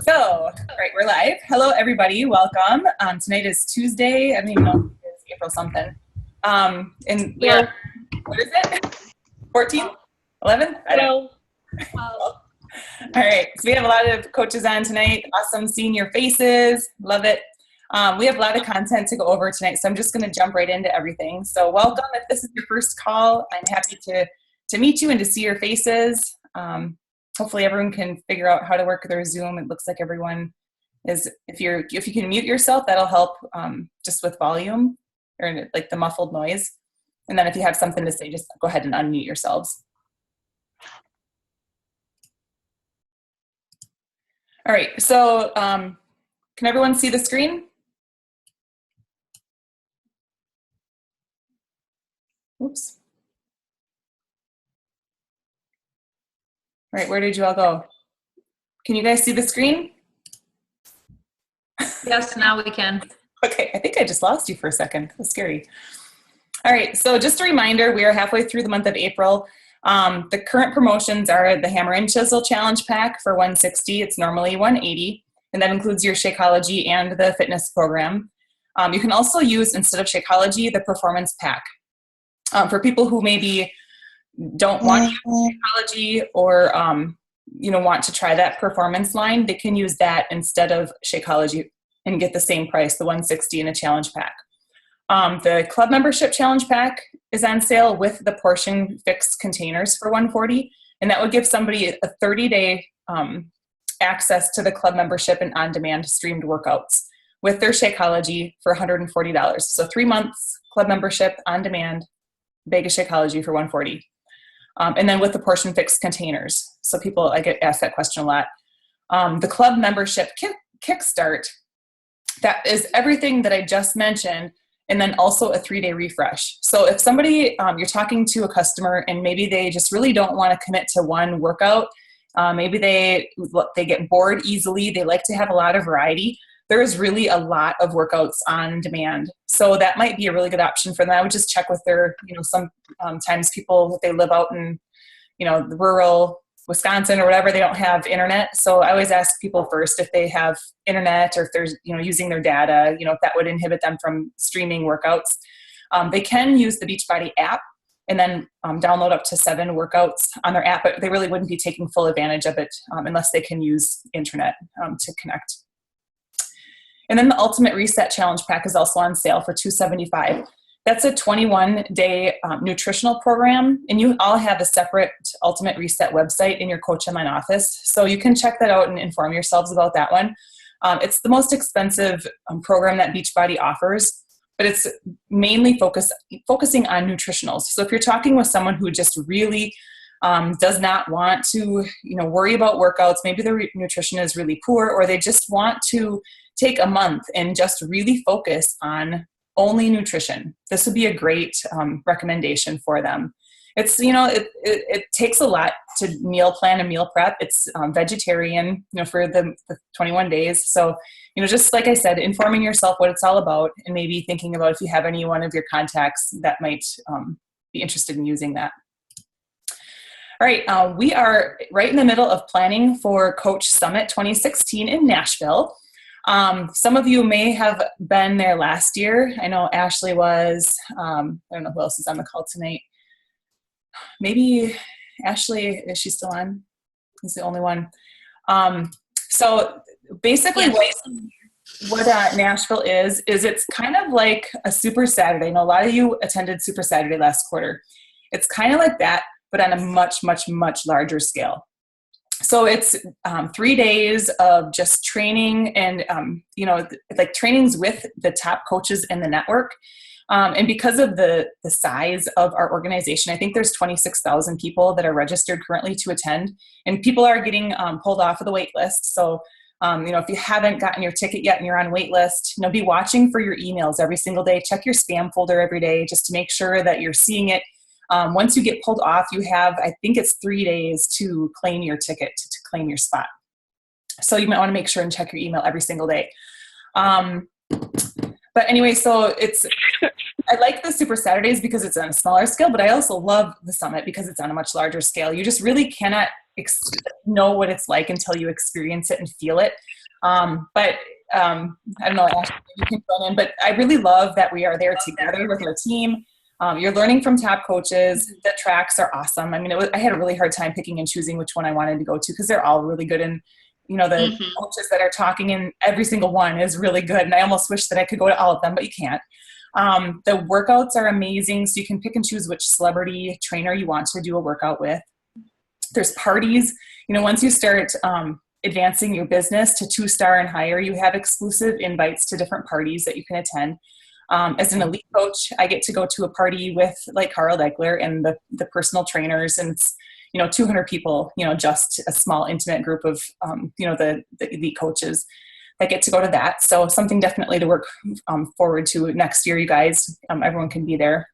So, right, we're live. Hello, everybody. Welcome. Tonight is Tuesday. I don't even know if it's April something. And we are, what is it? 14th? 11th? I don't know. All right. So we have a lot of coaches on tonight. Awesome seeing your faces. Love it. We have a lot of content to go over tonight, so I'm just going to jump right into everything. So welcome. If this is your first call, I'm happy to meet you and to see your faces. Hopefully everyone can figure out how to work their Zoom. It looks like everyone is, if you can mute yourself, that'll help just with volume or like the muffled noise. And then if you have something to say, just go ahead and unmute yourselves. All right, so can everyone see the screen? Oops. All right, where did you all go? Can you guys see the screen? Yes, now we can. Okay, I think I just lost you for a second. That's scary. All right, so just a reminder, we are halfway through the month of April. The current promotions are the Hammer and Chisel Challenge Pack for $160. It's normally $180, and that includes your Shakeology and the fitness program. You can also use, instead of Shakeology, the Performance Pack. For people who maybe don't want to use Shakeology or want to try that performance line, they can use that instead of Shakeology and get the same price, the $160 in a challenge pack. The club membership challenge pack is on sale with the portion fixed containers for $140, and that would give somebody a 30-day access to the club membership and on-demand streamed workouts with their Shakeology for $140. So 3 months club membership on demand, bag of Shakeology for $140. And then with the portion fixed containers. So people, I get asked that question a lot. The club membership kickstart, that is everything that I just mentioned, and then also a 3-day refresh. So if somebody, you're talking to a customer and maybe they just really don't want to commit to one workout, maybe they get bored easily, they like to have a lot of variety, there is really a lot of workouts on demand. So that might be a really good option for them. I would just check with their, sometimes people, if they live out in, the rural Wisconsin or whatever, they don't have internet. So I always ask people first if they have internet or if they're, using their data, if that would inhibit them from streaming workouts. They can use the Beachbody app and then download up to 7 workouts on their app, but they really wouldn't be taking full advantage of it unless they can use internet to connect. And then the Ultimate Reset Challenge Pack is also on sale for $275. That's a 21-day nutritional program, and you all have a separate Ultimate Reset website in your Coach Online office, so you can check that out and inform yourselves about that one. It's the most expensive program that Beachbody offers, but it's mainly focusing on nutritionals. So if you're talking with someone who just really does not want to, worry about workouts, maybe their nutrition is really poor, or they just want to take a month and just really focus on only nutrition, this would be a great recommendation for them. It's, it takes a lot to meal plan and meal prep. It's vegetarian, for the 21 days. So, just like I said, informing yourself what it's all about and maybe thinking about if you have any one of your contacts that might be interested in using that. All right, we are right in the middle of planning for Coach Summit 2016 in Nashville. Some of you may have been there last year. I know Ashley was. I don't know who else is on the call tonight. Maybe Ashley, is she still on? She's the only one. So basically what Nashville is it's kind of like a Super Saturday. I know a lot of you attended Super Saturday last quarter. It's kind of like that, but on a much, much, much larger scale. So it's 3 days of just training and, like trainings with the top coaches in the network. And because of the size of our organization, I think there's 26,000 people that are registered currently to attend, and people are getting pulled off of the wait list. So, if you haven't gotten your ticket yet and you're on wait list, be watching for your emails every single day. Check your spam folder every day just to make sure that you're seeing it. Once you get pulled off, you have, I think it's 3 days to claim your ticket, to claim your spot. So you might want to make sure and check your email every single day. But anyway, so I like the Super Saturdays because it's on a smaller scale, but I also love the Summit because it's on a much larger scale. You just really cannot know what it's like until you experience it and feel it. I don't know, Ashley, you can fill in, but I really love that we are there together with our team. You're learning from top coaches. The tracks are awesome. I mean, I had a really hard time picking and choosing which one I wanted to go to because they're all really good. And, the coaches that are talking in every single one is really good. And I almost wish that I could go to all of them, but you can't. The workouts are amazing. So you can pick and choose which celebrity trainer you want to do a workout with. There's parties. Once you start advancing your business to 2-star and higher, you have exclusive invites to different parties that you can attend. As an elite coach, I get to go to a party with like Carl Deichler and the personal trainers, and it's 200 people, just a small intimate group of the elite coaches that get to go to that. So something definitely to work forward to next year, you guys. Everyone can be there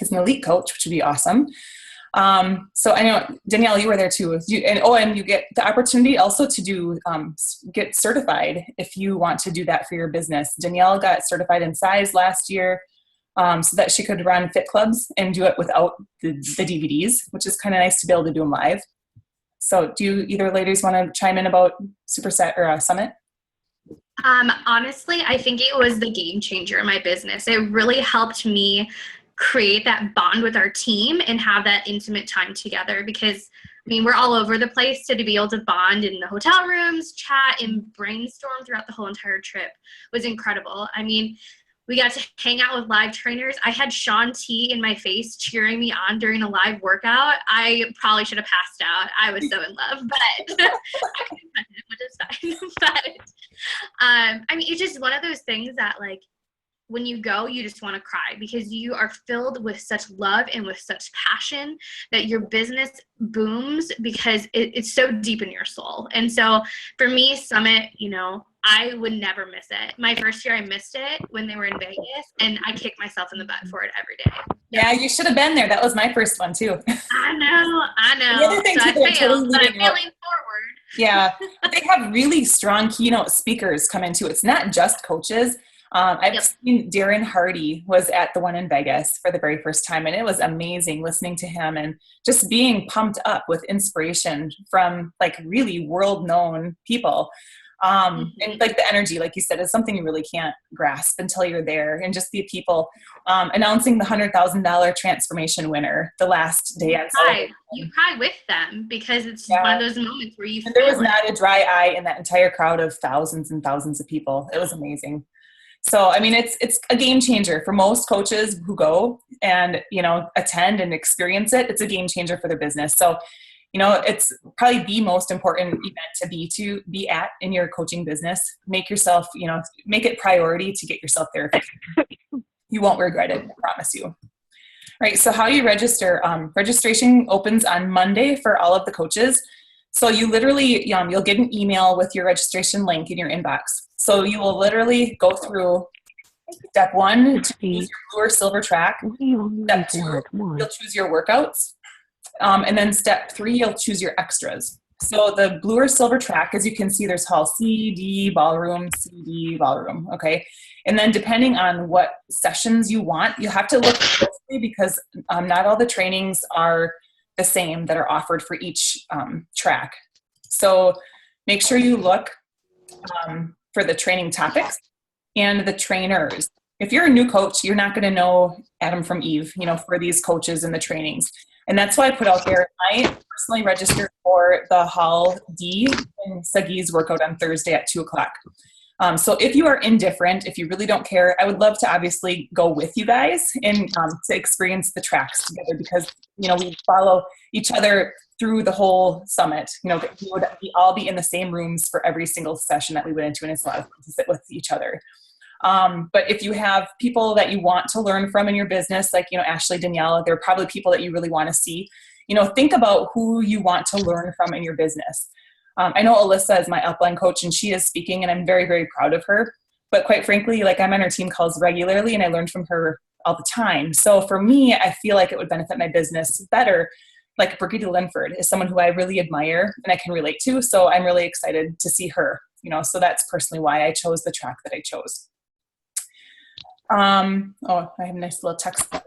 as an elite coach, which would be awesome. So I know, Danielle, you were there too. And you get the opportunity also to do, get certified if you want to do that for your business. Danielle got certified in size last year, so that she could run fit clubs and do it without the DVDs, which is kind of nice to be able to do them live. So do you either ladies want to chime in about Superset or Summit? Honestly, I think it was the game changer in my business. It really helped me create that bond with our team and have that intimate time together, because we're all over the place. So to be able to bond in the hotel rooms, chat, and brainstorm throughout the whole entire trip was incredible. We got to hang out with live trainers. I had Sean T in my face cheering me on during a live workout. I probably should have passed out. I was so in love, but I couldn't touch it, which is fine. But it's just one of those things that, like, when you go, you just want to cry because you are filled with such love and with such passion that your business booms because it's so deep in your soul. And so for me, Summit, I would never miss it. My first year, I missed it when they were in Vegas, and I kick myself in the butt for it every day. Yeah, you should have been there. That was my first one too. I know. The other thing so too, I failed, but I'm failing forward. Yeah, they have really strong keynote speakers come into it. It's not just coaches. I've seen Darren Hardy was at the one in Vegas for the very first time, and it was amazing listening to him and just being pumped up with inspiration from like really world-known people. And like the energy, like you said, is something you really can't grasp until you're there. And just the people announcing the $100,000 transformation winner the last day. You cry with them because it's one of those moments where you feel there was not a dry eye in that entire crowd of thousands and thousands of people. It was amazing. So, it's a game changer for most coaches who go and, attend and experience it. It's a game changer for their business. So, it's probably the most important event to be at in your coaching business. Make yourself, make it priority to get yourself there. You won't regret it, I promise you. All right. So how you register? Registration opens on Monday for all of the coaches. So you literally, you'll get an email with your registration link in your inbox. So you will literally go through step 1 to choose your blue or silver track. Step 2, you'll choose your workouts. And then step 3, you'll choose your extras. So the blue or silver track, as you can see, there's hall C, D, ballroom, C, D, ballroom. Okay. And then depending on what sessions you want, you have to look closely because not all the trainings are the same that are offered for each track. So make sure you look for the training topics and the trainers. If you're a new coach, you're not going to know Adam from Eve, for these coaches and the trainings. And that's why I put out there, I personally registered for the Hall D in Sagi's workout on Thursday at 2:00. So if you are indifferent, if you really don't care, I would love to obviously go with you guys and to experience the tracks together because, we follow each other through the whole summit. We would all be in the same rooms for every single session that we went into, and it's a lot of fun to sit with each other. But if you have people that you want to learn from in your business, like, Ashley, Danielle, they're probably people that you really want to see, think about who you want to learn from in your business. I know Alyssa is my upline coach and she is speaking and I'm very, very proud of her. But quite frankly, like I'm on her team calls regularly and I learn from her all the time. So for me, I feel like it would benefit my business better. Like Brigitte Linford is someone who I really admire and I can relate to. So I'm really excited to see her, so that's personally why I chose the track that I chose. I have a nice little text here.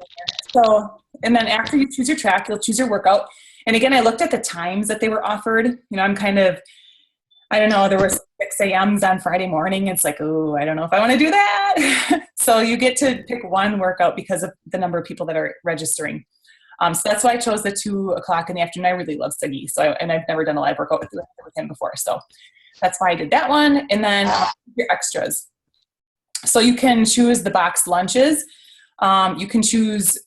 So, and then after you choose your track, you'll choose your workout. And again, I looked at the times that they were offered. You know, I'm kind of, I don't know, there were 6 a.m.s on Friday morning. It's like, oh, I don't know if I want to do that. So you get to pick one workout because of the number of people that are registering. So that's why I chose the 2 o'clock in the afternoon. I really love Siggy. And I've never done a live workout with him before. So that's why I did that one. And then your extras. So you can choose the boxed lunches. You can choose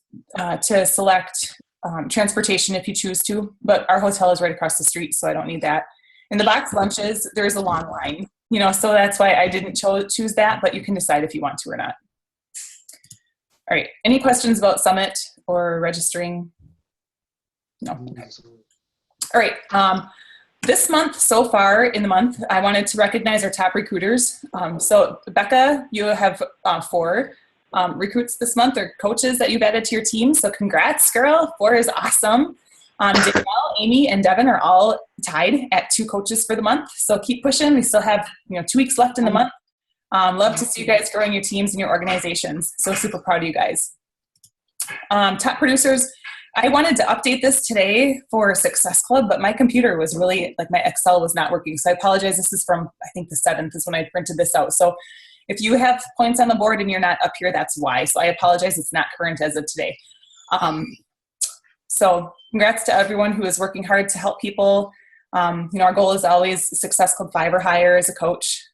to select transportation if you choose to, but our hotel is right across the street, so I don't need that. In the boxed lunches, there's a long line, you know, so that's why I didn't choose that, but you can decide if you want to or not. All right, any questions about Summit or registering? No. Okay. All right, this month, so far in the month, I wanted to recognize our top recruiters. So Becca, you have 4 recruits this month, or coaches that you've added to your team. So congrats, girl. 4 is awesome. Danielle, Amy, and Devin are all tied at 2 coaches for the month. So keep pushing. We still have 2 weeks left in the month. Love to see you guys growing your teams and your organizations. So super proud of you guys. Top producers. I wanted to update this today for Success Club, but my computer was really, like my Excel was not working. So I apologize. This is from, I think the 7th is when I printed this out. So if you have points on the board and you're not up here, that's why. So I apologize. It's not current as of today. So congrats to everyone who is working hard to help people. Our goal is always Success Club 5 or higher as a coach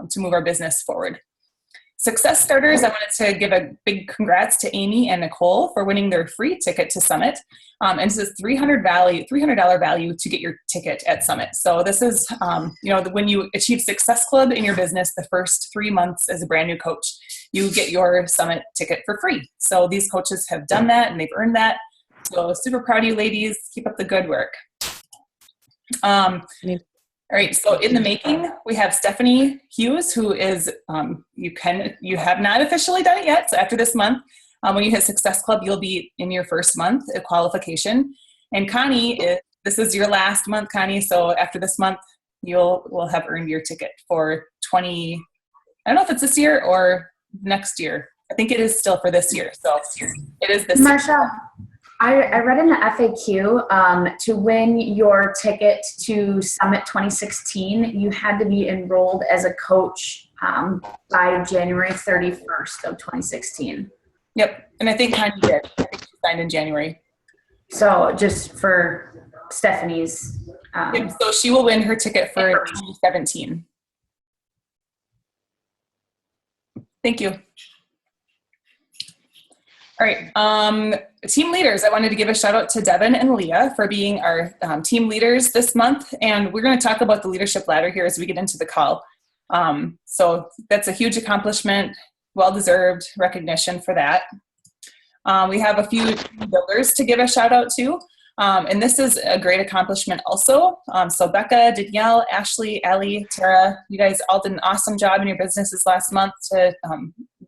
to move our business forward. Success starters, I wanted to give a big congrats to Amy and Nicole for winning their free ticket to Summit. And this is $300 value to get your ticket at Summit. So this is, when you achieve Success Club in your business, the first 3 months as a brand new coach, you get your Summit ticket for free. So these coaches have done that and they've earned that. So super proud of you ladies. Keep up the good work. All right, so in the making, we have Stephanie Hughes, who is, you have not officially done it yet. So after this month, when you hit Success Club, you'll be in your first month of qualification. And Connie, this is your last month, Connie. So after this month, will have earned your ticket for I don't know if it's this year or next year. I think it is still for this year. So it is this year. I read in the FAQ to win your ticket to Summit 2016, you had to be enrolled as a coach by January 31st of 2016. Yep, and I think Connie did. I think she signed in January. So just for Stephanie's. So she will win her ticket for 2017. Thank you. All right, team leaders. I wanted to give a shout out to Devin and Leah for being our team leaders this month. And we're going to talk about the leadership ladder here as we get into the call. So that's a huge accomplishment, well-deserved recognition for that. We have a few builders to give a shout out to. And this is a great accomplishment also. So Becca, Danielle, Ashley, Allie, Tara, you guys all did an awesome job in your businesses last month to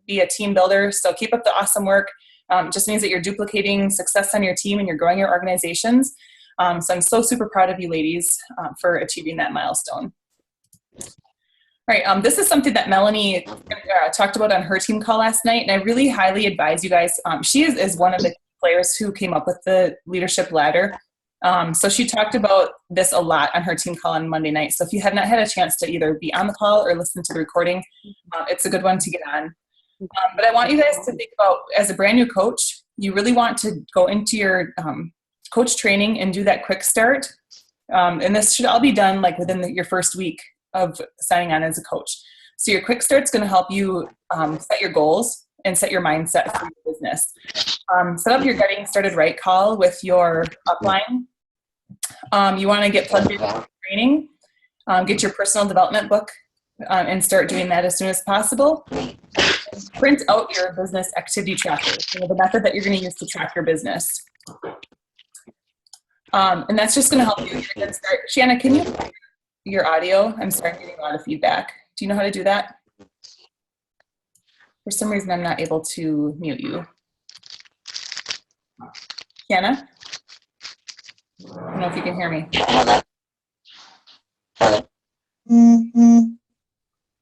be a team builder. So keep up the awesome work. Just means that you're duplicating success on your team and you're growing your organizations. So I'm so super proud of you ladies for achieving that milestone. All right, this is something that Melanie talked about on her team call last night, and I really highly advise you guys. She is one of the players who came up with the leadership ladder. So she talked about this a lot on her team call on Monday night. So if you have not had a chance to either be on the call or listen to the recording, it's a good one to get on. But I want you guys to think about, as a brand new coach, you really want to go into your coach training and do that quick start. And this should all be done like within your first week of signing on as a coach. So your quick start's going to help you set your goals and set your mindset for your business. Set up your Getting Started Right call with your upline. You want to get plugged into training, get your personal development book, and start doing that as soon as possible. Print out your business activity tracker, the method that you're going to use to track your business. And that's just going to help you. You're going to start. Shanna, can you play your audio? I'm sorry, I'm getting a lot of feedback. Do you know how to do that? For some reason, I'm not able to mute you. Shanna? I don't know if you can hear me.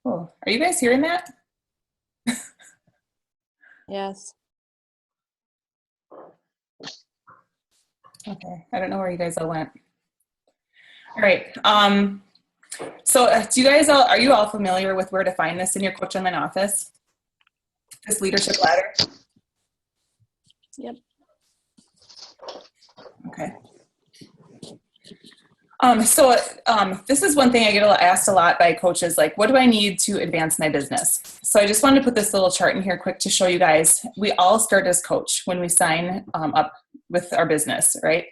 Oh, are you guys hearing that? Yes. Okay, I don't know where you guys all went. All right. So do you guys all, are you all familiar with where to find this in your Coach Online office? This leadership ladder? Yep. Okay. This is one thing I get asked a lot by coaches, like, what do I need to advance my business? So I just wanted to put this little chart in here quick to show you guys. We all start as coach when we sign up with our business, right?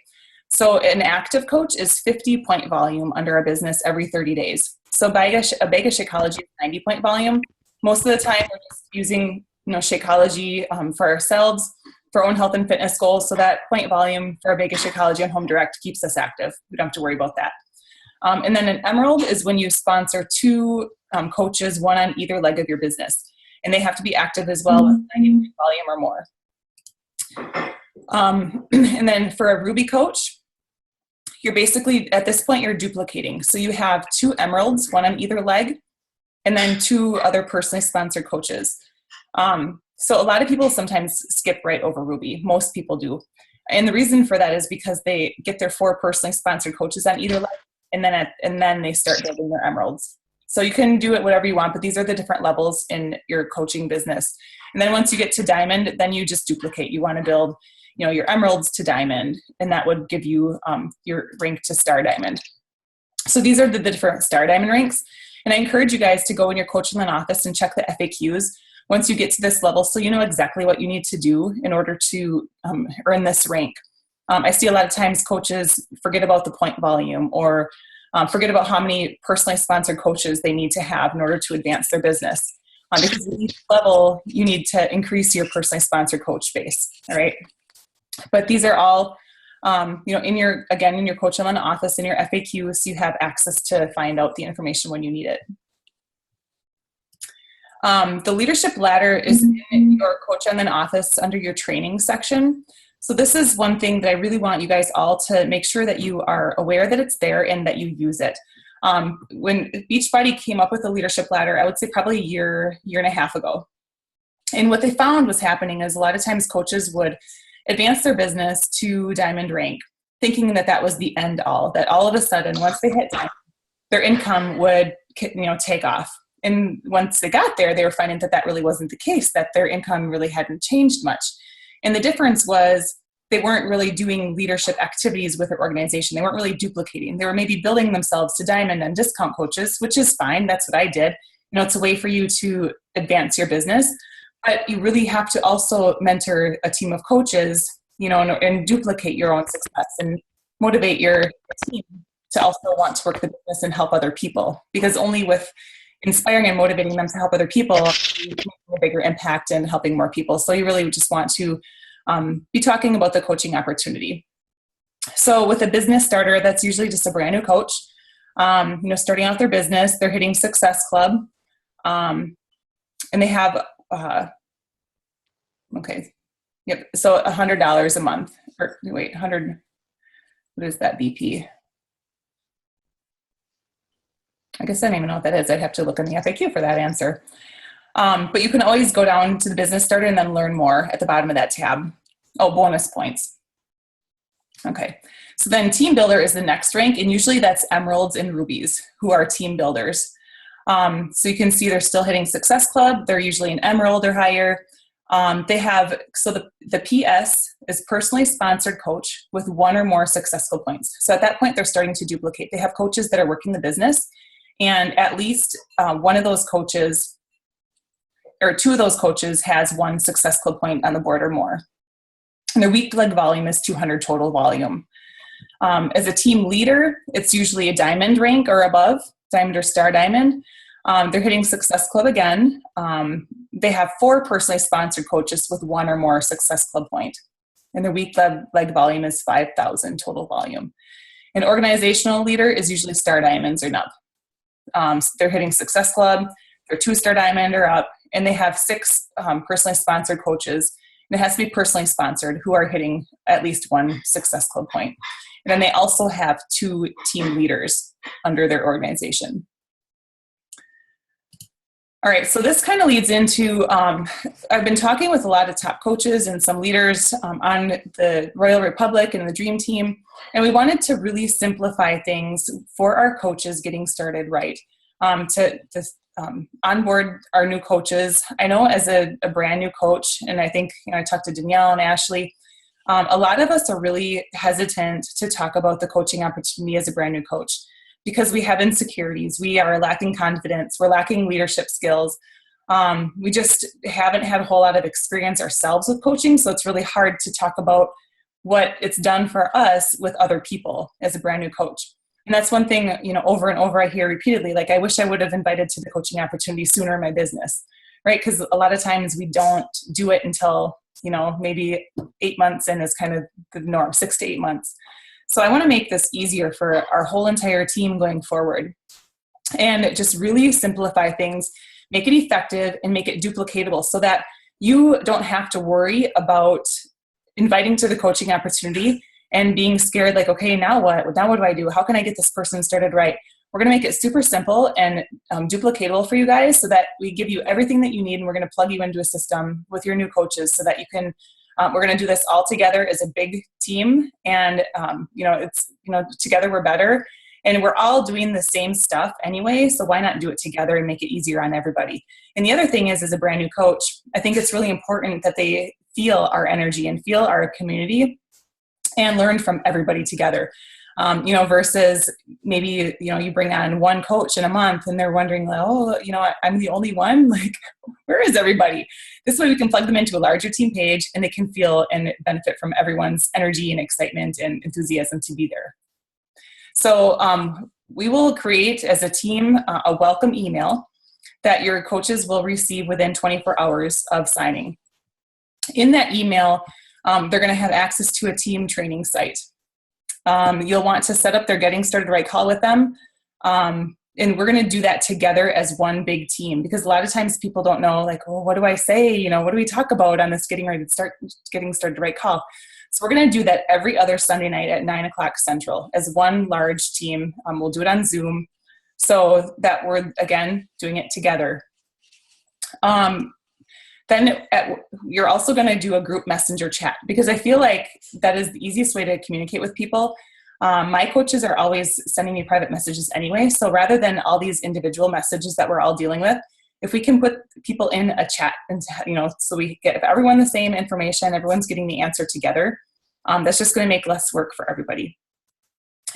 So an active coach is 50 point volume under our business every 30 days. So a bag of Shakeology is 90 point volume. Most of the time we're just using, Shakeology for ourselves, for our own health and fitness goals. So that point volume for a bag of Shakeology and Home Direct keeps us active. We don't have to worry about that. And then an Emerald is when you sponsor 2 coaches, one on either leg of your business. And they have to be active as well with 90 point volume or more. And then for a Ruby coach, you're basically, at this point, you're duplicating. So you have 2 Emeralds, one on either leg, and then 2 other personally sponsored coaches. So a lot of people sometimes skip right over Ruby. Most people do. And the reason for that is because they get their 4 personally sponsored coaches on either leg, and then they start building their Emeralds. So you can do it whatever you want, but these are the different levels in your coaching business. And then once you get to Diamond, then you just duplicate. You want to build your Emeralds to Diamond, and that would give you your rank to Star Diamond. So these are the different Star Diamond ranks. And I encourage you guys to go in your Coach Online office and check the FAQs once you get to this level, so you know exactly what you need to do in order to earn this rank. I see a lot of times coaches forget about the point volume, or forget about how many personally sponsored coaches they need to have in order to advance their business. Because at each level, you need to increase your personally sponsored coach base, all right? But these are all, in your Coach Online office, in your FAQs, so you have access to find out the information when you need it. The leadership ladder is in your Coach Online office under your training section. So this is one thing that I really want you guys all to make sure that you are aware that it's there and that you use it. When Beachbody came up with the leadership ladder, I would say probably a year and a half ago. And what they found was happening is a lot of times coaches would advance their business to Diamond rank, thinking that that was the end all, that all of a sudden, once they hit Diamond, their income would, take off. And once they got there, they were finding that that really wasn't the case, that their income really hadn't changed much. And the difference was they weren't really doing leadership activities with their organization. They weren't really duplicating. They were maybe building themselves to Diamond and discount coaches, which is fine. That's what I did. It's a way for you to advance your business. But you really have to also mentor a team of coaches, and duplicate your own success and motivate your team to also want to work the business and help other people. Because only with inspiring and motivating them to help other people, you can make a bigger impact in helping more people. So you really just want to be talking about the coaching opportunity. So with a business starter, that's usually just a brand new coach, starting out their business. They're hitting Success Club, and they have so $100 a month. Or wait, 100. What is that BP? I guess I don't even know what that is. I'd have to look in the FAQ for that answer. But you can always go down to the business starter and then learn more at the bottom of that tab. Oh, bonus points. Okay. So then team builder is the next rank, and usually that's emeralds and rubies who are team builders. So you can see they're still hitting Success Club. They're usually an emerald or higher. They have, so the PS is personally sponsored coach with 1 or more successful points. So at that point, they're starting to duplicate. They have coaches that are working the business, and at least one of those coaches, or 2 of those coaches, has 1 Success Club point on the board or more. And their week leg volume is 200 total volume. As a team leader, it's usually a Diamond rank or above, Diamond or Star Diamond. They're hitting Success Club again. They have 4 personally sponsored coaches with 1 or more Success Club point. And their week leg volume is 5,000 total volume. An organizational leader is usually Star Diamonds or up. So they're hitting Success Club. They're 2 Star Diamond or up. And they have 6 personally sponsored coaches. And it has to be personally sponsored who are hitting at least 1 Success Club point. And then they also have 2 team leaders under their organization. All right, so this kind of leads into, I've been talking with a lot of top coaches and some leaders on the Royal Republic and the Dream Team, and we wanted to really simplify things for our coaches getting started right. To onboard our new coaches. I know as a brand new coach, and I think I talked to Danielle and Ashley, a lot of us are really hesitant to talk about the coaching opportunity as a brand new coach, because we have insecurities, we are lacking confidence, we're lacking leadership skills. We just haven't had a whole lot of experience ourselves with coaching, so it's really hard to talk about what it's done for us with other people as a brand new coach. And that's one thing, over and over I hear repeatedly, like, I wish I would have invited to the coaching opportunity sooner in my business, right? Because a lot of times we don't do it until, maybe 8 months in is kind of the norm, 6 to 8 months. So I want to make this easier for our whole entire team going forward and just really simplify things, make it effective and make it duplicatable so that you don't have to worry about inviting to the coaching opportunity and being scared, like, okay, now what? Now what do I do? How can I get this person started right? We're going to make it super simple and duplicatable for you guys so that we give you everything that you need, and we're going to plug you into a system with your new coaches so that you can we're going to do this all together as a big team, and together we're better, and we're all doing the same stuff anyway, so why not do it together and make it easier on everybody? And the other thing is, as a brand new coach, I think it's really important that they feel our energy and feel our community and learn from everybody together. Versus maybe, you bring on one coach in a month and they're wondering, like, oh, I'm the only one, like, where is everybody? This way we can plug them into a larger team page and they can feel and benefit from everyone's energy and excitement and enthusiasm to be there. So we will create as a team a welcome email that your coaches will receive within 24 hours of signing. In that email, they're going to have access to a team training site. You'll want to set up their Getting Started Right call with them. And we're going to do that together as one big team, because a lot of times people don't know, like, well, what do I say? What do we talk about on this Getting Started Right call? So we're going to do that every other Sunday night at 9:00 Central as one large team. We'll do it on Zoom so that we're, again, doing it together. Then you're also going to do a group messenger chat, because I feel like that is the easiest way to communicate with people. My coaches are always sending me private messages anyway. So rather than all these individual messages that we're all dealing with, if we can put people in a chat and, so we get everyone the same information, everyone's getting the answer together, that's just going to make less work for everybody.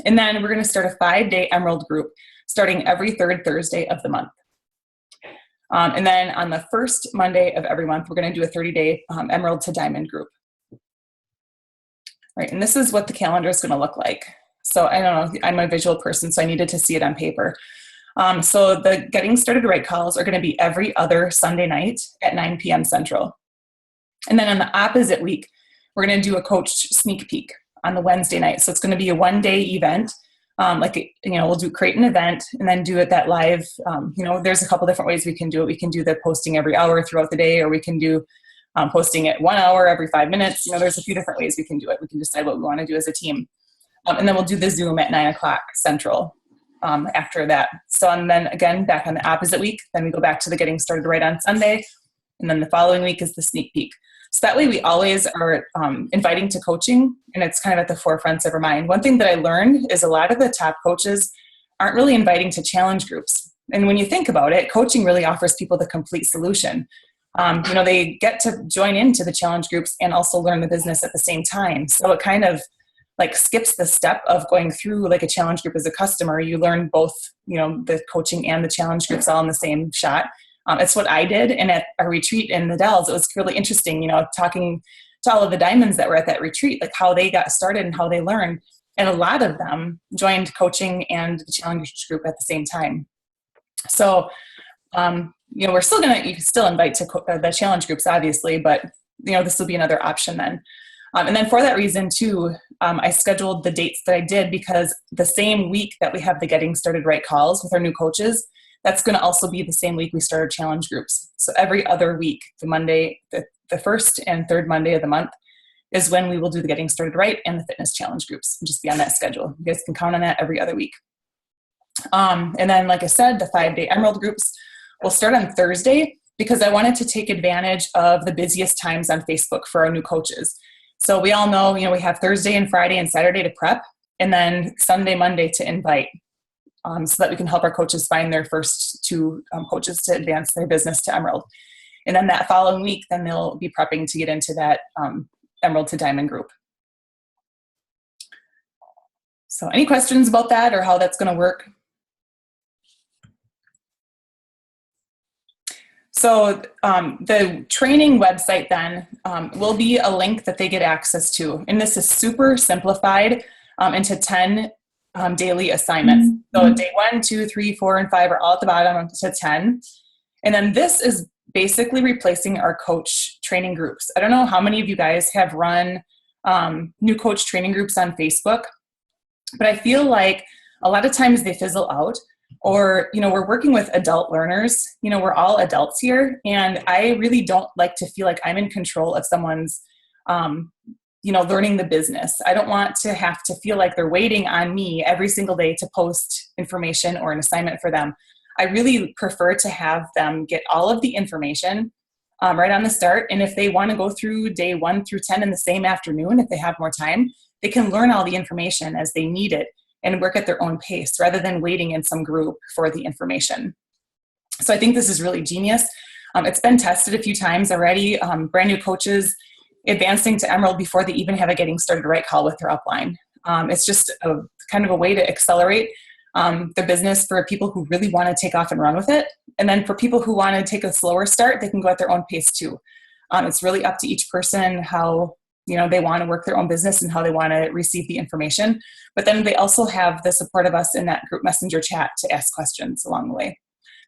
And then we're going to start a 5-day Emerald group starting every third Thursday of the month. And then on the first Monday of every month, we're going to do a 30-day Emerald to Diamond group. Right, and this is what the calendar is going to look like. So I don't know, I'm a visual person, so I needed to see it on paper. So the Getting Started Right calls are going to be every other Sunday night at 9 p.m. Central. And then on the opposite week, we're going to do a coach sneak peek on the Wednesday night. So it's going to be a one-day event. We'll create an event and then do it that live. There's a couple different ways we can do it. We can do the posting every hour throughout the day, or we can do posting it 1 hour every 5 minutes. There's a few different ways we can do it. We can decide what we want to do as a team. And then we'll do the Zoom at 9:00 Central after that. So, and then again, back on the opposite week, then we go back to the Getting Started Right on Sunday. And then the following week is the sneak peek. So that way we always are inviting to coaching, and it's kind of at the forefront of our mind. One thing that I learned is a lot of the top coaches aren't really inviting to challenge groups. And when you think about it, coaching really offers people the complete solution. They get to join into the challenge groups and also learn the business at the same time. So it kind of like skips the step of going through like a challenge group as a customer. You learn both, the coaching and the challenge groups all in the same shot. It's what I did. And at a retreat in the Dells, it was really interesting, talking to all of the diamonds that were at that retreat, like how they got started and how they learned. And a lot of them joined coaching and the challenge group at the same time. So, we're still you can still invite to the challenge groups, obviously, but, this will be another option then. And then for that reason too, I scheduled the dates that I did, because the same week that we have the Getting Started Right calls with our new coaches, that's going to also be the same week we start our challenge groups. So every other week, the Monday, the first and third Monday of the month is when we will do the Getting Started Right and the fitness challenge groups. Just be on that schedule. You guys can count on that every other week. And then, like I said, the 5-day Emerald groups will start on Thursday because I wanted to take advantage of the busiest times on Facebook for our new coaches. So we all know, we have Thursday and Friday and Saturday to prep, and then Sunday, Monday to invite, so that we can help our coaches find their first two coaches to advance their business to Emerald. And then that following week, then they'll be prepping to get into that Emerald to Diamond group. So any questions about that or how that's going to work? So the training website then will be a link that they get access to. And this is super simplified into 10 daily assignments. So day 1, 2, 3, 4, and 5 are all at the bottom to 10. And then this is basically replacing our coach training groups. I don't know how many of you guys have run new coach training groups on Facebook, but I feel like a lot of times they fizzle out, or, we're working with adult learners, we're all adults here. And I really don't like to feel like I'm in control of someone's, learning the business. I don't want to have to feel like they're waiting on me every single day to post information or an assignment for them. I really prefer to have them get all of the information right on the start. And if they want to go through day 1 through 10 in the same afternoon, if they have more time, they can learn all the information as they need it and work at their own pace rather than waiting in some group for the information. So I think this is really genius. It's been tested a few times already. Brand new coaches advancing to Emerald before they even have a getting started right call with their upline. It's just a kind of a way to accelerate the business for people who really want to take off and run with it. And then for people who want to take a slower start, they can go at their own pace too. It's really up to each person how they want to work their own business and how they want to receive the information. But then they also have the support of us in that group messenger chat to ask questions along the way.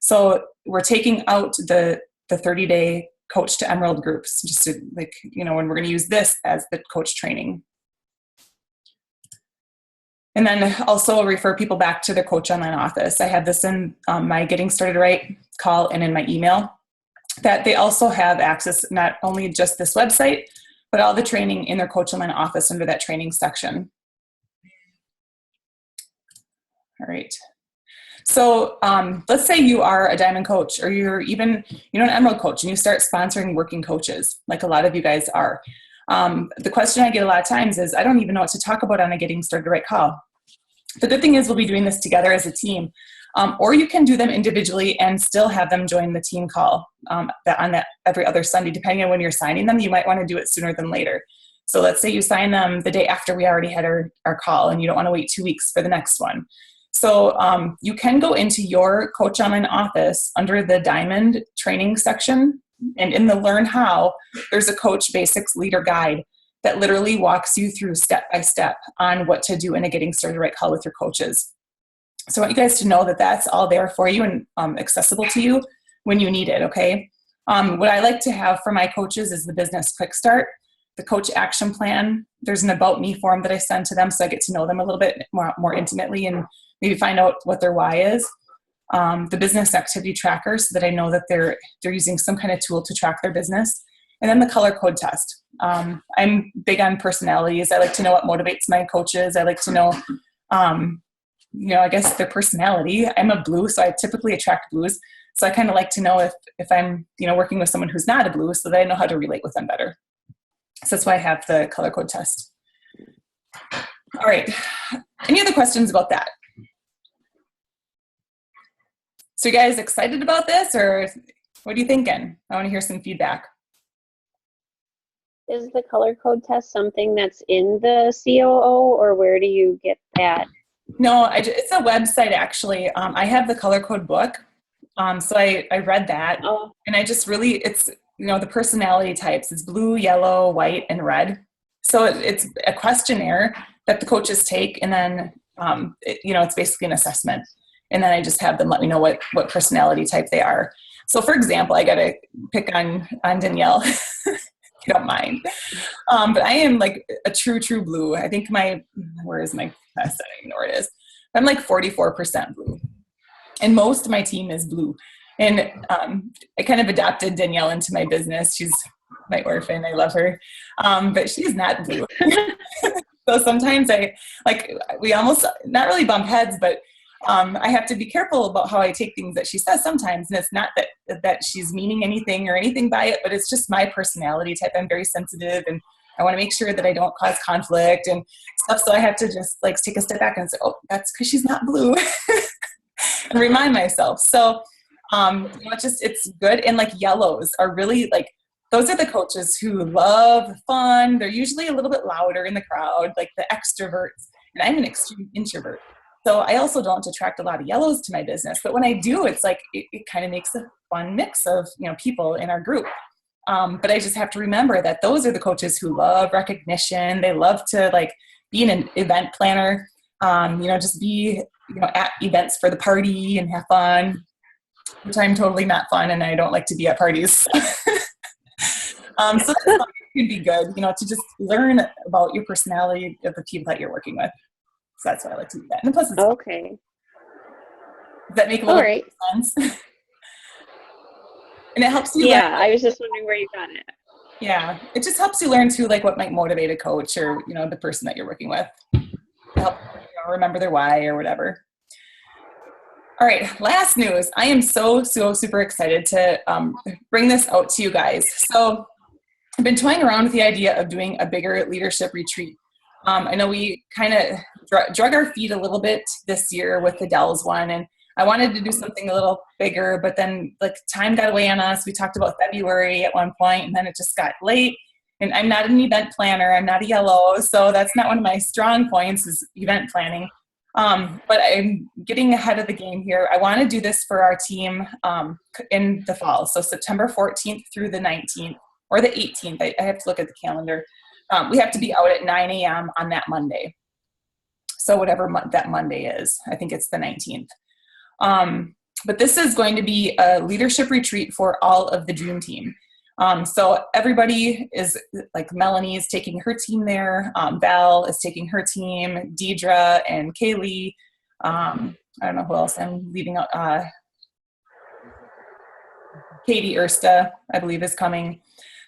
So we're taking out the 30-day coach to Emerald groups, just to when we're going to use this as the coach training. And then also refer people back to the Coach Online office. I have this in my Getting Started Right call and in my email, that they also have access, not only just this website, but all the training in their Coach Online office under that training section. All right. So let's say you are a Diamond coach, or you're even an Emerald coach, and you start sponsoring working coaches, like a lot of you guys are. The question I get a lot of times is, I don't even know what to talk about on a Getting Started Right call. The good thing is we'll be doing this together as a team, or you can do them individually and still have them join the team call on that every other Sunday. Depending on when you're signing them, you might want to do it sooner than later. So let's say you sign them the day after we already had our call, and you don't want to wait 2 weeks for the next one. So you can go into your Coach Online office under the Diamond training section, and in the Learn How, there's a Coach Basics Leader Guide that literally walks you through step by step on what to do in a Getting Started Right call with your coaches. So I want you guys to know that that's all there for you and accessible to you when you need it, okay? What I like to have for my coaches is the Business Quick Start, the Coach Action Plan. There's an About Me form that I send to them so I get to know them a little bit more intimately and maybe find out what their why is. The Business Activity Tracker, so that I know that they're using some kind of tool to track their business. And then the color code test. I'm big on personalities. I like to know what motivates my coaches. I like to know, I guess their personality. I'm a blue, so I typically attract blues. So I kind of like to know if I'm, working with someone who's not a blue, so that I know how to relate with them better. So that's why I have the color code test. All right. Any other questions about that? So you guys excited about this, or what are you thinking? I want to hear some feedback. Is the color code test something that's in the COO, or where do you get that? No, it's a website actually. I have the color code book. So I read that, and I just really, it's, the personality types. It's blue, yellow, white, and red. So it's a questionnaire that the coaches take, and then, it's basically an assessment. And then I just have them let me know what personality type they are. So for example, I got to pick on Danielle, if you don't mind. But I am like a true blue. I think where is my test? I don't even know where it is. I'm like 44% blue. And most of my team is blue. And I kind of adopted Danielle into my business. She's my orphan. I love her. But she's not blue. So sometimes we almost not really bump heads, but I have to be careful about how I take things that she says sometimes. And it's not that she's meaning anything or anything by it, but it's just my personality type. I'm very sensitive, and I want to make sure that I don't cause conflict and stuff. So I have to just like take a step back and say, oh, that's because she's not blue, and remind myself. So, it's good. And like yellows are really like, those are the coaches who love fun. They're usually a little bit louder in the crowd, like the extroverts. And I'm an extreme introvert. So I also don't attract a lot of yellows to my business. But when I do, it's like, it kind of makes a fun mix of, people in our group. But I just have to remember that those are the coaches who love recognition. They love to like be an event planner, just be, at events for the party and have fun, which I'm totally not fun. And I don't like to be at parties. So that can be good, to just learn about your personality of the people that you're working with. So that's why I like to do that. And plus, it's Okay. fun. Does that make a little bit of sense? And it helps you. Yeah, I was just wondering where you got it. Yeah, it just helps you learn too, like what might motivate a coach or the person that you're working with. Help remember their why or whatever. All right, last news. I am so super excited to bring this out to you guys. So I've been toying around with the idea of doing a bigger leadership retreat. I know we kind of drug our feet a little bit this year with the Dells one, and I wanted to do something a little bigger, but then like time got away on us. We talked about February at one point, and then it just got late. And I'm not an event planner. I'm not a yellow, so that's not one of my strong points is event planning. But I'm getting ahead of the game here. I want to do this for our team in the fall, so September 14th through the 19th. Or the 18th. I have to look at the calendar. We have to be out at 9 a.m. on that Monday. So whatever that Monday is, I think it's the 19th. But this is going to be a leadership retreat for all of the Dream Team. So everybody is, like Melanie is taking her team there. Val is taking her team. Deidre and Kaylee. I don't know who else I'm leaving out. Katie Ersta, I believe, is coming.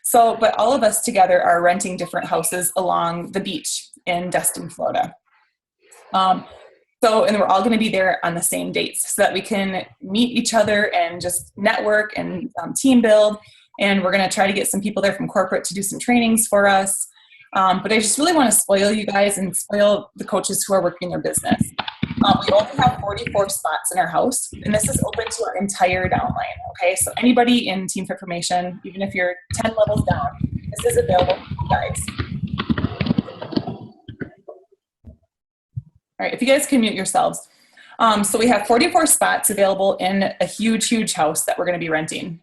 So, but all of us together are renting different houses along the beach in Destin, Florida. And we're all going to be there on the same dates so that we can meet each other and just network and team build. And we're going to try to get some people there from corporate to do some trainings for us. But I just really want to spoil you guys and spoil the coaches who are working their business. We only have 44 spots in our house, and this is open to our entire downline, okay? So anybody in Team Fit Formation, even if you're 10 levels down, this is available for you guys. All right, if you guys can mute yourselves. So we have 44 spots available in a huge house that we're going to be renting.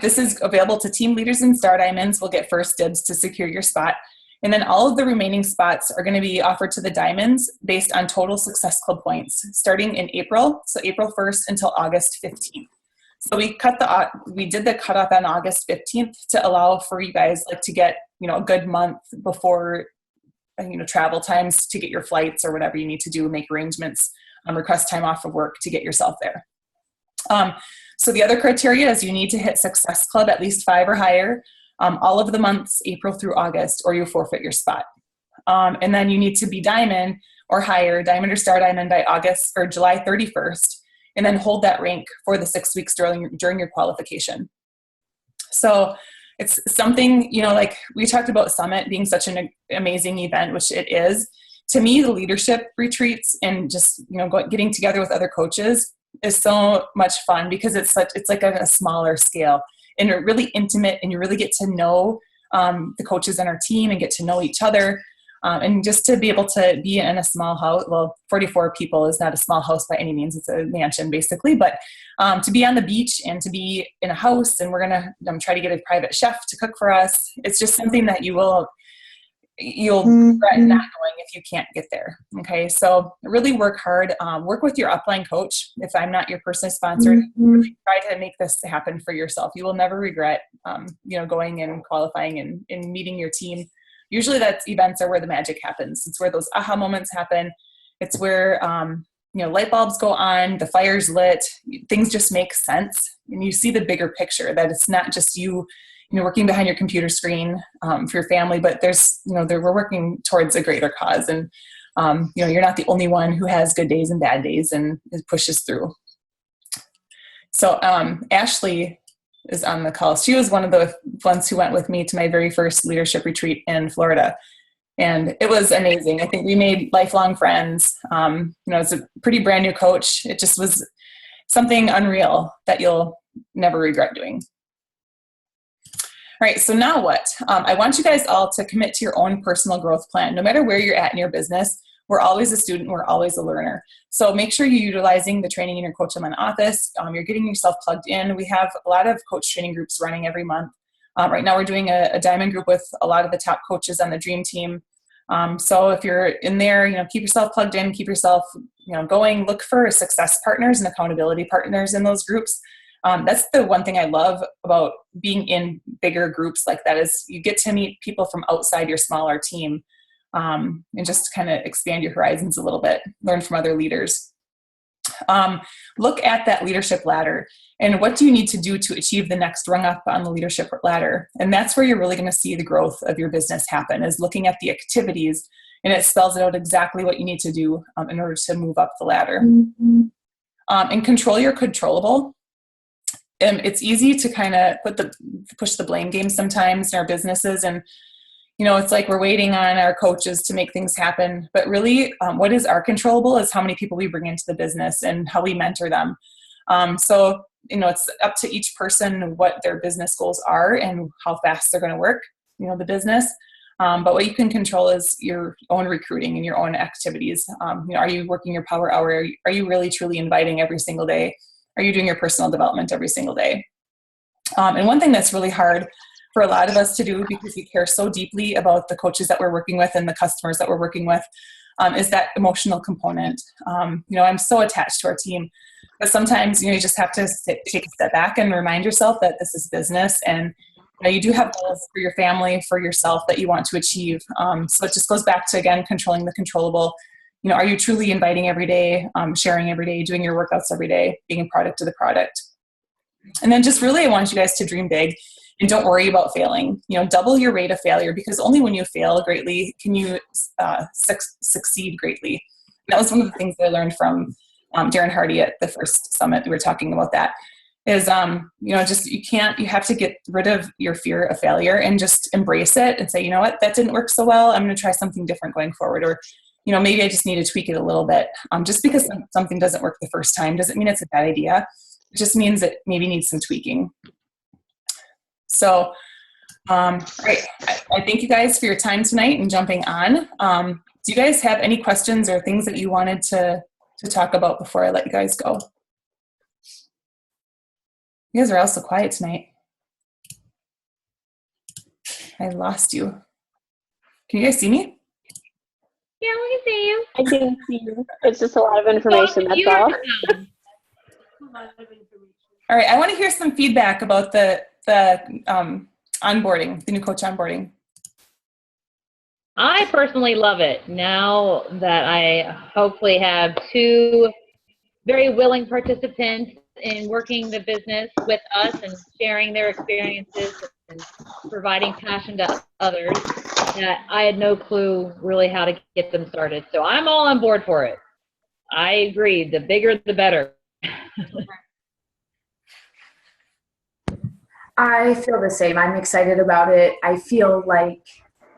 This is available to team leaders and Star Diamonds. Will get first dibs to secure your spot. And then all of the remaining spots are going to be offered to the Diamonds based on total Success Club points starting in April. So April 1st until August 15th. So we did the cutoff on August 15th to allow for you guys like to get, a good month before, travel times to get your flights or whatever you need to do, make arrangements, request time off of work to get yourself there. So the other criteria is you need to hit Success Club at least 5 or higher. All of the months, April through August, or you forfeit your spot. And then you need to be Diamond or higher, Diamond or Star Diamond by August or July 31st, and then hold that rank for the 6 weeks during your qualification. So it's something, like we talked about Summit being such an amazing event, which it is. To me, the leadership retreats and just, getting together with other coaches is so much fun because it's like on a smaller scale. And you're really intimate and you really get to know the coaches on our team and get to know each other. And just to be able to be in a small house, well, 44 people is not a small house by any means. It's a mansion basically, but to be on the beach and to be in a house and we're going to try to get a private chef to cook for us. It's just something that you'll regret not going if you can't get there. Okay. So really work hard, work with your upline coach. If I'm not your personal sponsor, really try to make this happen for yourself. You will never regret, going and qualifying and meeting your team. Usually that's events are where the magic happens. It's where those aha moments happen. It's where, light bulbs go on, the fire's lit, things just make sense. And you see the bigger picture that it's not just you working behind your computer screen for your family, but there's, we're working towards a greater cause. And you're not the only one who has good days and bad days and pushes through. So Ashley is on the call. She was one of the ones who went with me to my very first leadership retreat in Florida. And it was amazing. I think we made lifelong friends. It's a pretty brand new coach. It just was something unreal that you'll never regret doing. All right, so now what? I want you guys all to commit to your own personal growth plan. No matter where you're at in your business, we're always a student, we're always a learner. So make sure you're utilizing the training in your Coach Online office. You're getting yourself plugged in. We have a lot of coach training groups running every month. Right now we're doing a diamond group with a lot of the top coaches on the dream team. So if you're in there, keep yourself plugged in, keep yourself, going, look for success partners and accountability partners in those groups. That's the one thing I love about being in bigger groups like that is you get to meet people from outside your smaller team, and just kind of expand your horizons a little bit, learn from other leaders. Look at that leadership ladder and what do you need to do to achieve the next rung up on the leadership ladder? And that's where you're really going to see the growth of your business happen, is looking at the activities, and it spells out exactly what you need to do in order to move up the ladder. And control your controllable. It's easy to kind of push the blame game sometimes in our businesses, and it's like we're waiting on our coaches to make things happen. But really, what is our controllable is how many people we bring into the business and how we mentor them. So it's up to each person what their business goals are and how fast they're going to work, the business. But what you can control is your own recruiting and your own activities. Are you working your power hour? Are you really truly inviting every single day? Are you doing your personal development every single day? And one thing that's really hard for a lot of us to do, because we care so deeply about the coaches that we're working with and the customers that we're working with, is that emotional component. I'm so attached to our team, but sometimes, you just have to take a step back and remind yourself that this is business, and you do have goals for your family, for yourself that you want to achieve. So it just goes back to, again, controlling the controllable. Are you truly inviting every day, sharing every day, doing your workouts every day, being a product of the product? And then just really, I want you guys to dream big and don't worry about failing. Double your rate of failure, because only when you fail greatly can you succeed greatly. And that was one of the things that I learned from Darren Hardy at the first summit. We were talking about that. Is you have to get rid of your fear of failure and just embrace it and say, you know what, that didn't work so well. I'm going to try something different going forward. Or maybe I just need to tweak it a little bit. Just because something doesn't work the first time doesn't mean it's a bad idea. It just means it maybe needs some tweaking. So, great. I thank you guys for your time tonight and jumping on. Do you guys have any questions or things that you wanted to talk about before I let you guys go? You guys are all so quiet tonight. I lost you. Can you guys see me? Yeah, we can see you. I can see you. It's just a lot of information, that's all. All right, I want to hear some feedback about the onboarding, the new coach onboarding. I personally love it. Now that I hopefully have 2 very willing participants in working the business with us and sharing their experiences and providing passion to others, that I had no clue really how to get them started. So I'm all on board for it. I agree. The bigger, the better. I feel the same. I'm excited about it. I feel like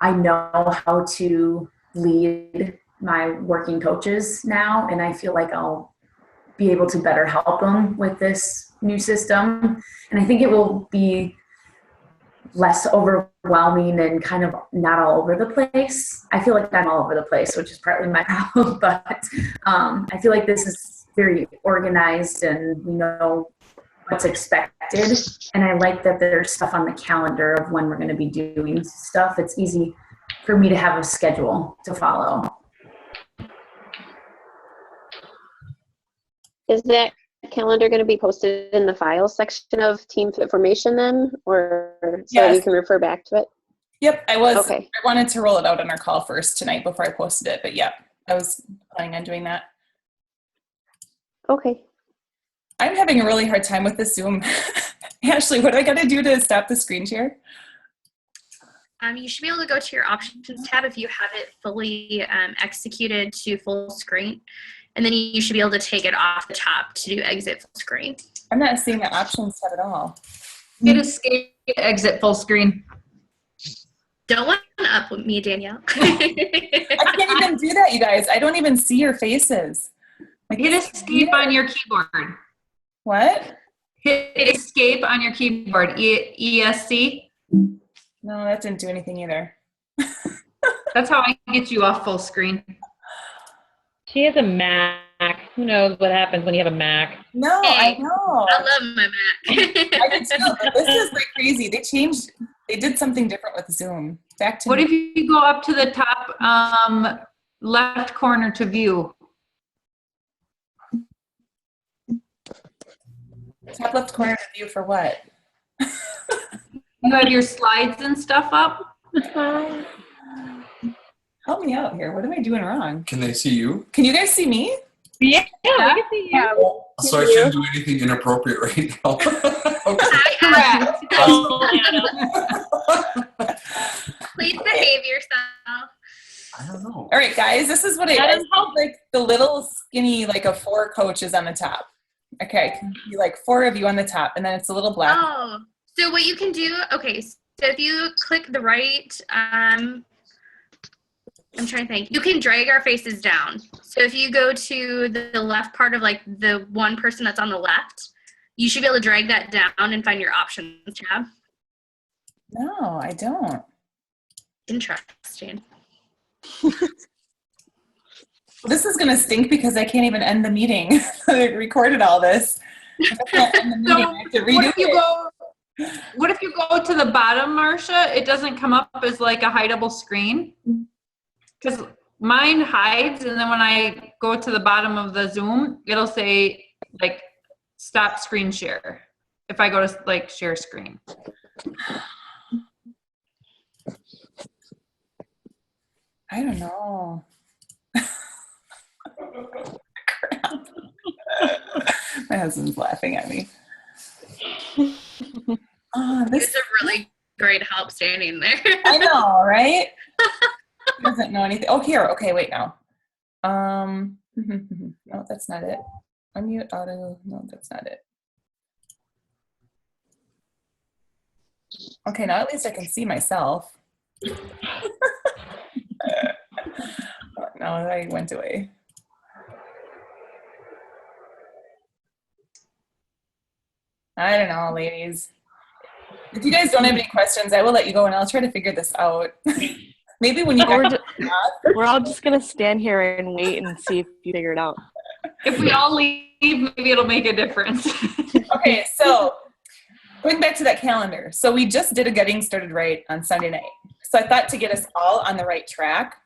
I know how to lead my working coaches now, and I feel like I'll be able to better help them with this new system. And I think it will be less overwhelming and kind of not all over the place. I feel like I'm all over the place, which is partly my problem, but I feel like this is very organized and we know what's expected. And I like that there's stuff on the calendar of when we're going to be doing stuff. It's easy for me to have a schedule to follow. Is that calendar going to be posted in the files section of Team Fit Formation then, or so Yes. you can refer back to it? Yep, I was. Okay. I wanted to roll it out on our call first tonight before I posted it, but yeah, I was planning on doing that. Okay. I'm having a really hard time with the Zoom. Ashley, what do I got to do to stop the screen share? you should be able to go to your options tab if you have it fully executed to full screen. And then you should be able to take it off the top to do exit full screen. I'm not seeing the options tab at all. Hit escape, exit full screen. Don't one up with me, Danielle. I can't even do that, you guys. I don't even see your faces. Like, Hit escape on your keyboard. what? Hit escape on your keyboard. ESC. No, that didn't do anything either. That's how I get you off full screen. She has a Mac. Who knows what happens when you have a Mac? No, Hey, I know. I love my Mac. I did too, but this is like crazy. They did something different with Zoom. Back to What if you go up to the top left corner to view? top left corner of view for what? You have your slides and stuff up? Help me out here. What am I doing wrong? Can they see you? Can you guys see me? Yeah, we can see you. So I shouldn't do anything inappropriate right now. Okay. Correct. Oh, Adam. Please behave yourself. I don't know. All right, guys, this is what it Adam, is. Like the little skinny, like a 4 coaches on the top. Okay, can be like 4 of you on the top, and then it's a little black. Oh, so what you can do, okay, so if you click the right, I'm trying to think, you can drag our faces down. So if you go to the left part of like the one person that's on the left, you should be able to drag that down and find your options tab. No, I don't. Interesting. This is gonna stink because I can't even end the meeting. I recorded all this. If I can't end the meeting, I have to redo What if you go to the bottom, Marcia? It doesn't come up as like a hideable screen? Because mine hides, and then when I go to the bottom of the Zoom, it'll say like stop screen share. If I go to like share screen. I don't know. Crap. My husband's laughing at me. Oh, This is a really great help standing there. I know, right? He doesn't know anything. Oh, here. Okay, wait now. No, that's not it. Unmute auto. No, that's not it. Okay, now at least I can see myself. No, I went away. I don't know, ladies. If you guys don't have any questions, I will let you go and I'll try to figure this out. Maybe when you guys We're all just gonna stand here and wait and see if you figure it out. If we all leave, maybe it'll make a difference. Okay, so going back to that calendar. So we just did a getting started right on Sunday night. So I thought to get us all on the right track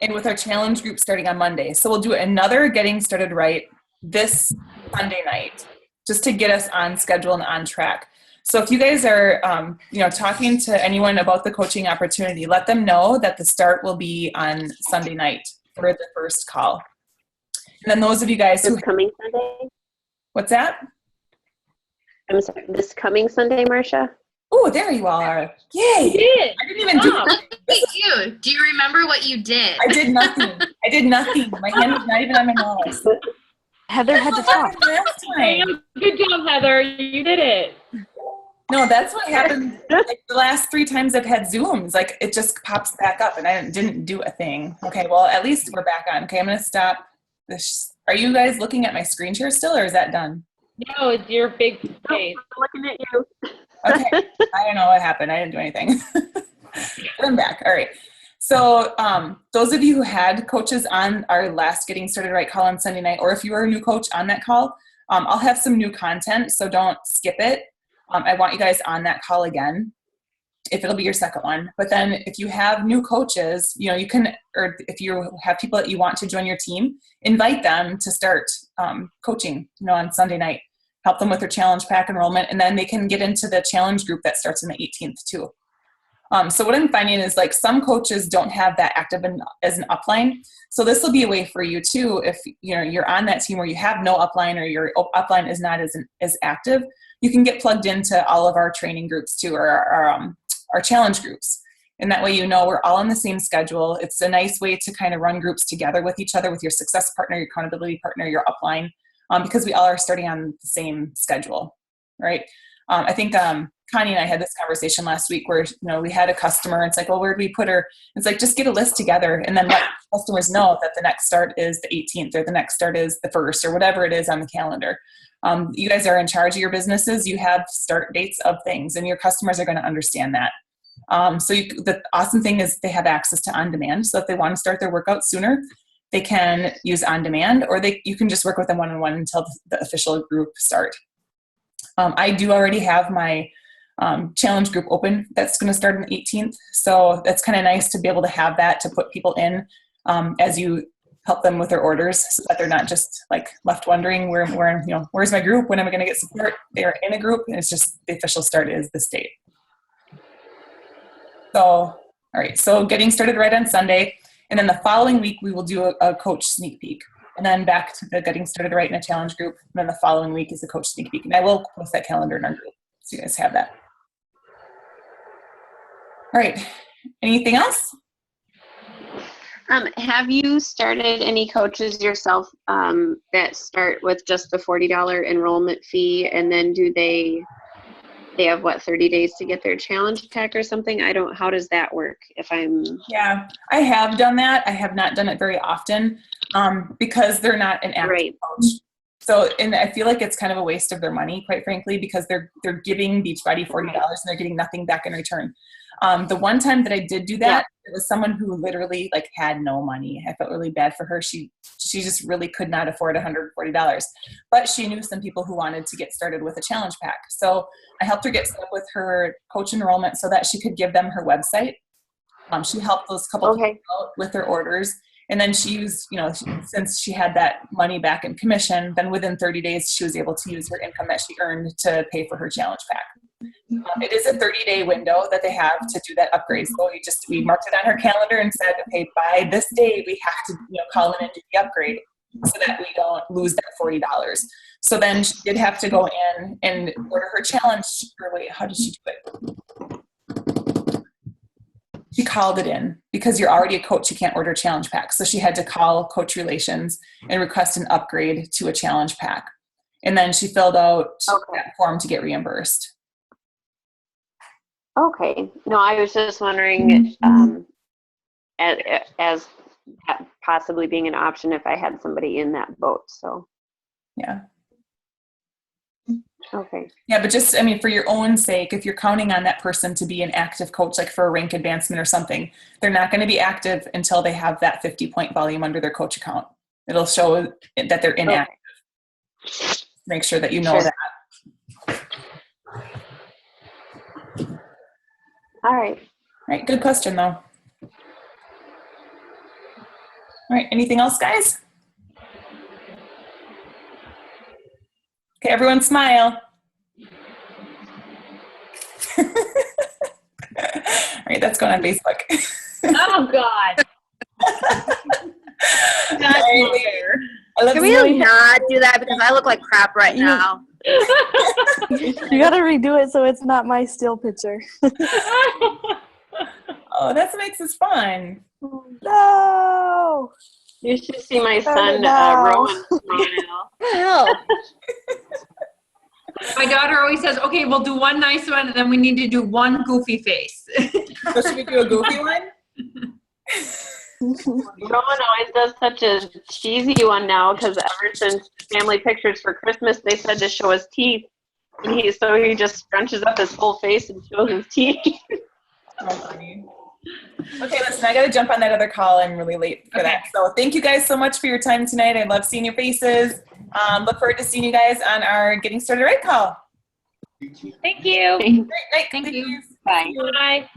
and with our challenge group starting on Monday. So we'll do another getting started right this Sunday night just to get us on schedule and on track. So if you guys are, talking to anyone about the coaching opportunity, let them know that the start will be on Sunday night for the first call. And then those of you guys who, This coming Sunday? what's that? I'm sorry, this coming Sunday, Marcia? Oh, there you all are. Yay. did. I didn't even do Wow. it. Look at you. Do you remember what you did? I did nothing. My hand was not even on my mouse. Heather had to That's what talk. happened last time. Good job, Heather. You did it. No, that's what happened like the last 3 times I've had Zooms. Like it just pops back up and I didn't do a thing. Okay, well, at least we're back on. Okay, I'm going to stop this. Are you guys looking at my screen share still or is that done? No, it's your big face. Looking at you. Okay, I don't know what happened. I didn't do anything. I'm back. All right. So those of you who had coaches on our last Getting Started Right call on Sunday night, or if you are a new coach on that call, I'll have some new content, so don't skip it. I want you guys on that call again, if it'll be your second one. But then if you have new coaches, you can, or if you have people that you want to join your team, invite them to start coaching, on Sunday night. Help them with their challenge pack enrollment, and then they can get into the challenge group that starts on the 18th too. So what I'm finding is like some coaches don't have that active as an upline. So this will be a way for you too, if you're on that team where you have no upline or your upline is not as active, you can get plugged into all of our training groups too, or our challenge groups. And that way, you know, we're all on the same schedule. It's a nice way to kind of run groups together with each other, with your success partner, your accountability partner, your upline, because we all are starting on the same schedule, right? I think Connie and I had this conversation last week where, you know, we had a customer, and it's like, well, where do we put her? It's like, just get a list together and then let customers know that the next start is the 18th or the next start is the 1st or whatever it is on the calendar. You guys are in charge of your businesses. You have start dates of things, and your customers are going to understand that. The awesome thing is they have access to on-demand. So if they want to start their workout sooner, they can use on-demand, or you can just work with them one-on-one until the official group start. I do already have my challenge group open. That's going to start on the 18th. So that's kind of nice to be able to have that to put people in as you help them with their orders, so that they're not just like left wondering where's my group? When am I going to get support? They're in a group, and it's just the official start is this date. So, all right. So getting started right on Sunday. And then the following week, we will do a coach sneak peek. And then back to the getting started right in a challenge group. And then the following week is the coach sneak peek. And I will post that calendar in our group, so you guys have that. All right. Anything else? Have you started any coaches yourself that start with just the $40 enrollment fee, and then do they have 30 days to get their challenge pack or something? How does that work? Yeah, I have done that. I have not done it very often because they're not an active coach. So, and I feel like it's kind of a waste of their money, quite frankly, because they're giving Beachbody $40 and they're getting nothing back in return. The one time that I did do that, it was someone who literally had no money. I felt really bad for her. She just really could not afford $140, but she knew some people who wanted to get started with a challenge pack. So I helped her get set up with her coach enrollment so that she could give them her website. She helped those couple people out with their orders. And then she used, since she had that money back in commission, then within 30 days, she was able to use her income that she earned to pay for her challenge pack. It is a 30-day window that they have to do that upgrade. So we marked it on her calendar and said, okay, by this day, we have to call in and do the upgrade so that we don't lose that $40. So then she did have to go in and order her challenge. How did she do it? She called it in because you're already a coach. You can't order challenge packs. So she had to call Coach Relations and request an upgrade to a challenge pack. And then she filled out that form to get reimbursed. Okay. No, I was just wondering as that possibly being an option if I had somebody in that boat. So. Yeah. Okay. Yeah, but just, for your own sake, if you're counting on that person to be an active coach, like for a rank advancement or something, they're not going to be active until they have that 50-point volume under their coach account. It'll show that they're inactive. Okay. Make sure that you know that. All right. All right. Good question, though. All right. Anything else, guys? Okay, everyone smile. All right, that's going on Facebook. Oh, God. Not Can we not do that because I look like crap right now? You gotta redo it so it's not my still picture. Oh, that makes this fun. No! You should see my son, Rowan, smile. Hell. My daughter always says, okay, we'll do one nice one, and then we need to do one goofy face. So should we do a goofy one? Rowan always does such a cheesy one now because ever since family pictures for Christmas, they said to show his teeth. And he just scrunches up his whole face and shows his teeth. Oh, funny. Okay, listen, I got to jump on that other call. I'm really late for that. So thank you guys so much for your time tonight. I love seeing your faces. Look forward to seeing you guys on our Getting Started Right call. Thank you. Great. Thank you. Bye. Bye.